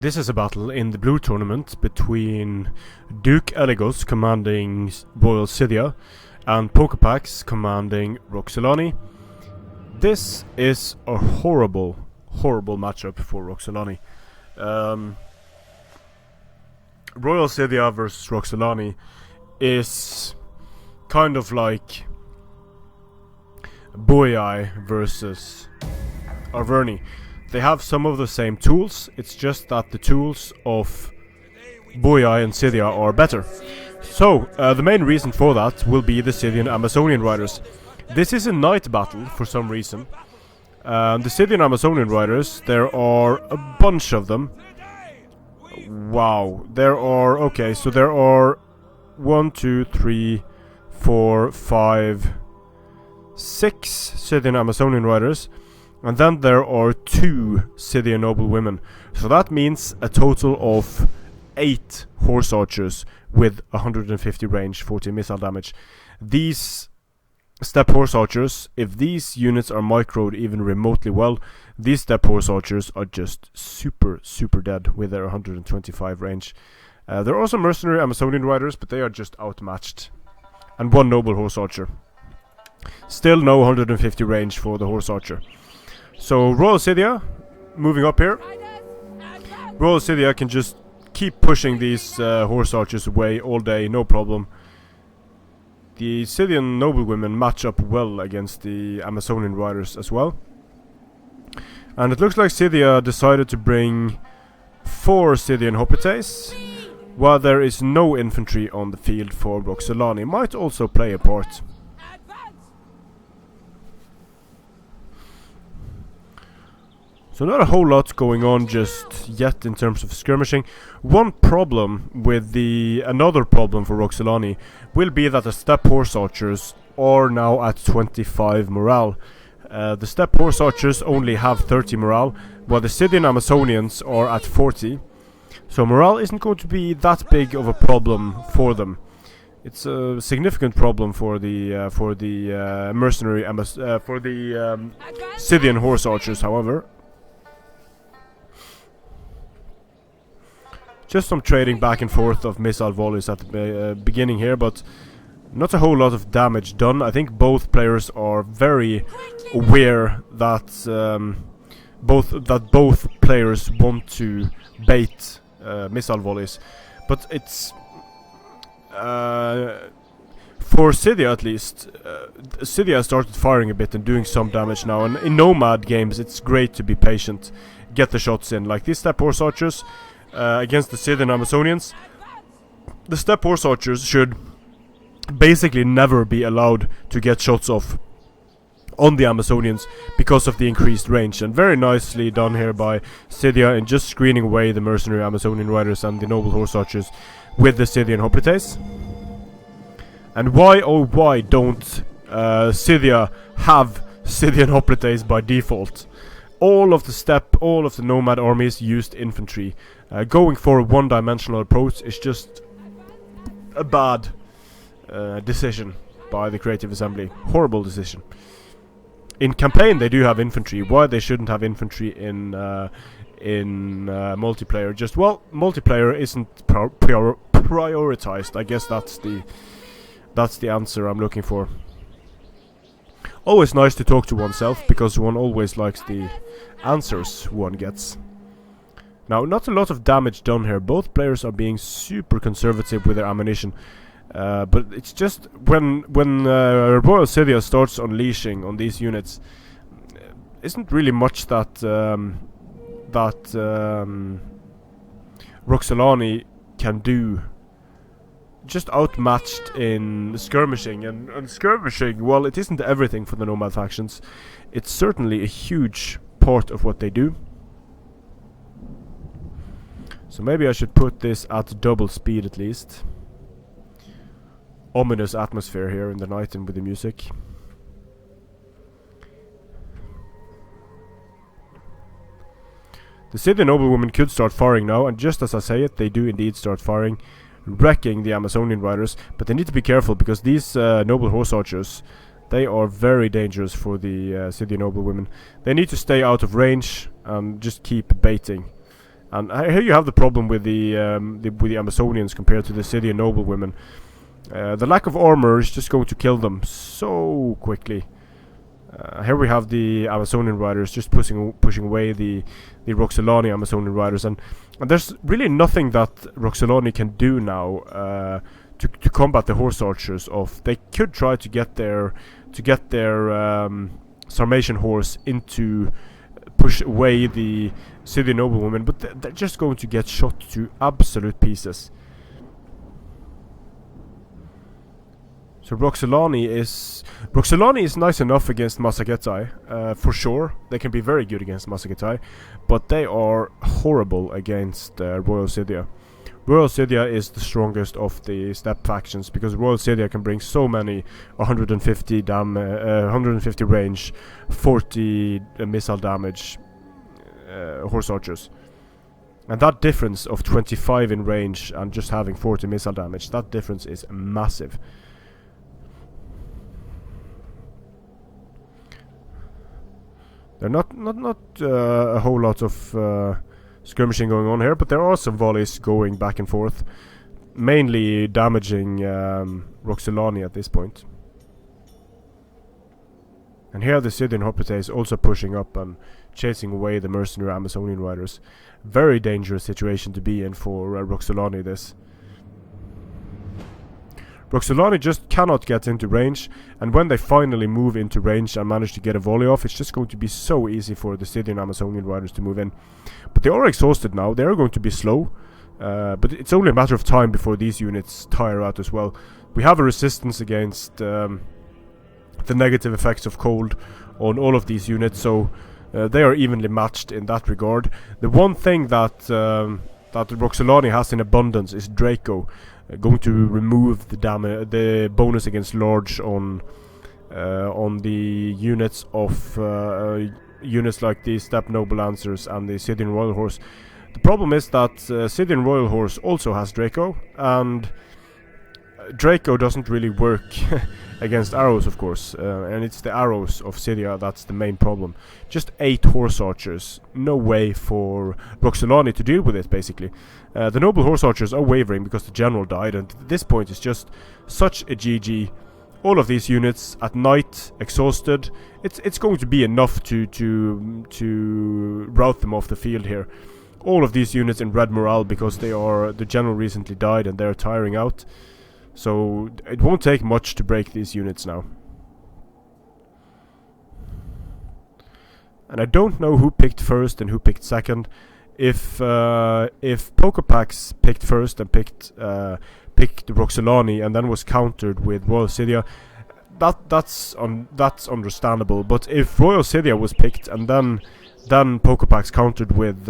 This is a battle in the blue tournament between Duke Eligos commanding Royal Scythia and Poccopacs commanding Roxolani. This is a horrible matchup for Roxolani. Royal Scythia versus Roxolani is kind of like Boii versus R1G1. They have some of the same tools, it's just that the tools of Boii and Scythia are better. So, the main reason for that will be the Scythian Amazonian riders. This is a night battle for some reason. The Scythian Amazonian riders, there are a bunch of them. Wow, there are 1, 2, 3, 4, 5, 6 Scythian Amazonian riders. And then there are 2 Scythian noble women. So that means a total of 8 horse archers with 150 range, 40 missile damage. These steppe horse archers, if these units are microed even remotely well, these steppe horse archers are just super dead with their 125 range. There are also mercenary Amazonian riders, but they are just outmatched. And 1 noble horse archer. Still no 150 range for the horse archer. So Royal Scythia, moving up here. Royal Scythia can just keep pushing these horse archers away all day, no problem. The Scythian noblewomen match up well against the Amazonian riders as well. And it looks like Scythia decided to bring 4 Scythian hoplites, while there is no infantry on the field for Roxolani. Might also play a part. So not a whole lot going on just yet in terms of skirmishing. Another problem for Roxolani will be that the steppe horse archers are now at 25 morale. The steppe horse archers only have 30 morale, while the Scythian Amazonians are at 40. So morale isn't going to be that big of a problem for them. It's a significant problem for the Scythian horse archers, however. Just some trading back and forth of missile volleys at the beginning here, but not a whole lot of damage done. I think both players are very aware that both players want to bait missile volleys, but it's for Scythia at least. Scythia has started firing a bit and doing some damage now, and in nomad games it's great to be patient, get the shots in, like these steppe horse archers. Against the Scythian Amazonians, the steppe horse archers should basically never be allowed to get shots off on the Amazonians because of the increased range, and very nicely done here by Scythia in just screening away the mercenary Amazonian riders and the noble horse archers with the Scythian hoplites. And why don't Scythia have Scythian hoplites by default? All of the nomad armies used infantry. Going for a one-dimensional approach is just a bad decision by the Creative Assembly. Horrible decision. In campaign they do have infantry. Why they shouldn't have infantry in multiplayer? Multiplayer isn't prioritized. I guess that's the answer I'm looking for. Always nice to talk to oneself, because one always likes the answers one gets. Now, not a lot of damage done here. Both players are being super conservative with their ammunition. But it's just when Royal Scythia starts unleashing on these units, isn't really much that Roxolani can do. Just outmatched in skirmishing, and skirmishing, well, it isn't everything for the nomad factions. It's certainly a huge part of what they do. So maybe I should put this at double speed at least. Ominous atmosphere here in the night and with the music. The Scythian noblewomen could start firing now, and just as I say it, they do indeed start firing, wrecking the Amazonian riders. But they need to be careful, because these noble horse archers, they are very dangerous for the Scythian noblewomen. They need to stay out of range and just keep baiting. And here you have the problem with the Amazonians compared to the Scythian noblewomen. The lack of armor is just going to kill them so quickly. Here we have the Amazonian riders just pushing away the Roxolani Amazonian riders, and there's really nothing that Roxolani can do now to combat the horse archers. They could try to get their Sarmatian horse into push away the Scythian noblewomen, but they're just going to get shot to absolute pieces. So Roxolani is nice enough against Massagetai, for sure. They can be very good against Massagetai, but they are horrible against Royal Scythia. Royal Scythia is the strongest of the steppe factions, because Royal Scythia can bring so many 150 range, 40 missile damage horse archers. And that difference of 25 in range and just having 40 missile damage, that difference is massive. There are not a whole lot of skirmishing going on here, but there are some volleys going back and forth, mainly damaging Roxolani at this point. And here the Scythian Hoplite is also pushing up and chasing away the mercenary Amazonian riders. Very dangerous situation to be in for Roxolani, this. Roxolani just cannot get into range, and when they finally move into range and manage to get a volley off, it's just going to be so easy for the Scythian Amazonian riders to move in. But they are exhausted now, they are going to be slow, but it's only a matter of time before these units tire out as well. We have a resistance against the negative effects of cold on all of these units, so they are evenly matched in that regard. The one thing that Roxolani has in abundance is Draco. Going to remove the bonus against large on the units of units like the Steppe Noble Lancers and the Scythian Royal Horse. The problem is that Scythian Royal Horse also has Draco, and Draco doesn't really work against arrows, of course, and it's the arrows of Scythia that's the main problem. Just 8 horse archers, no way for Roxolani to deal with it, basically. The noble horse archers are wavering because the general died, and at this point it's just such a GG. All of these units at night, exhausted. It's going to be enough to rout them off the field here. All of these units in red morale because the general recently died and they're tiring out. So it won't take much to break these units now. And I don't know who picked first and who picked second. If Poccopacs picked first and picked Roxolani and then was countered with Royal Scythia, that's understandable. But if Royal Scythia was picked and then Poccopacs countered with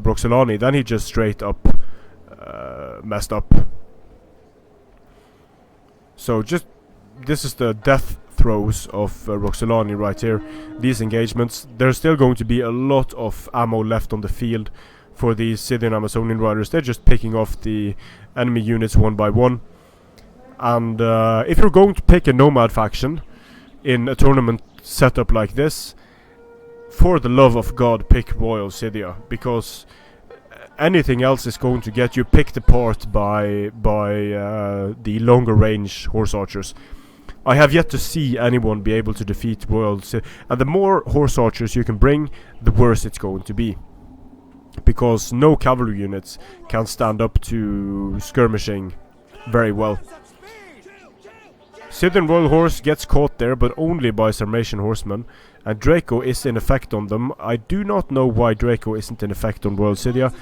Roxolani, then he just straight up messed up. So this is the death throes of Roxolani right here. These engagements, there's still going to be a lot of ammo left on the field for these Scythian Amazonian riders. They're just picking off the enemy units one by one. And if you're going to pick a nomad faction in a tournament setup like this, for the love of God, pick Royal Scythia, because anything else is going to get you picked apart by the longer range horse archers. I have yet to see anyone be able to defeat Royal Scythia, and the more horse archers you can bring, the worse it's going to be, because no cavalry units can stand up to skirmishing very well. Scythian Royal Horse gets caught there, but only by Sarmatian horsemen, and Draco is in effect on them. I do not know why Draco isn't in effect on Royal Scythia.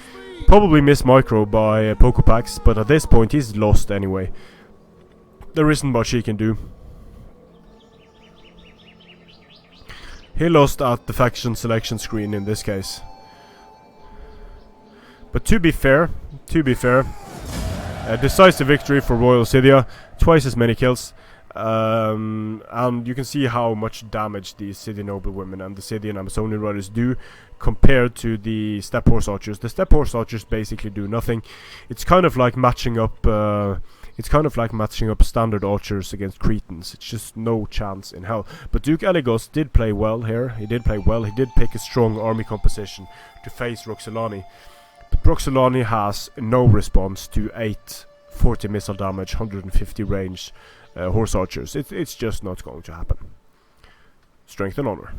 Probably mismicro by Poccopacs, but at this point he's lost anyway. There isn't much he can do. He lost at the faction selection screen in this case. But to be fair, a decisive victory for Royal Scythia, twice as many kills. And you can see how much damage the Scythian noblewomen and the Scythian Amazonian riders do compared to the steppe horse archers. The steppe horse archers basically do nothing. It's kind of like matching up It's kind of like matching up standard archers against Cretans. It's just no chance in hell. But Duke Eligos did play well here. He did play well. He did pick a strong army composition to face Roxolani. But Roxolani has no response to 8 40 missile damage, 150 range horse archers. It's just not going to happen. Strength and honor.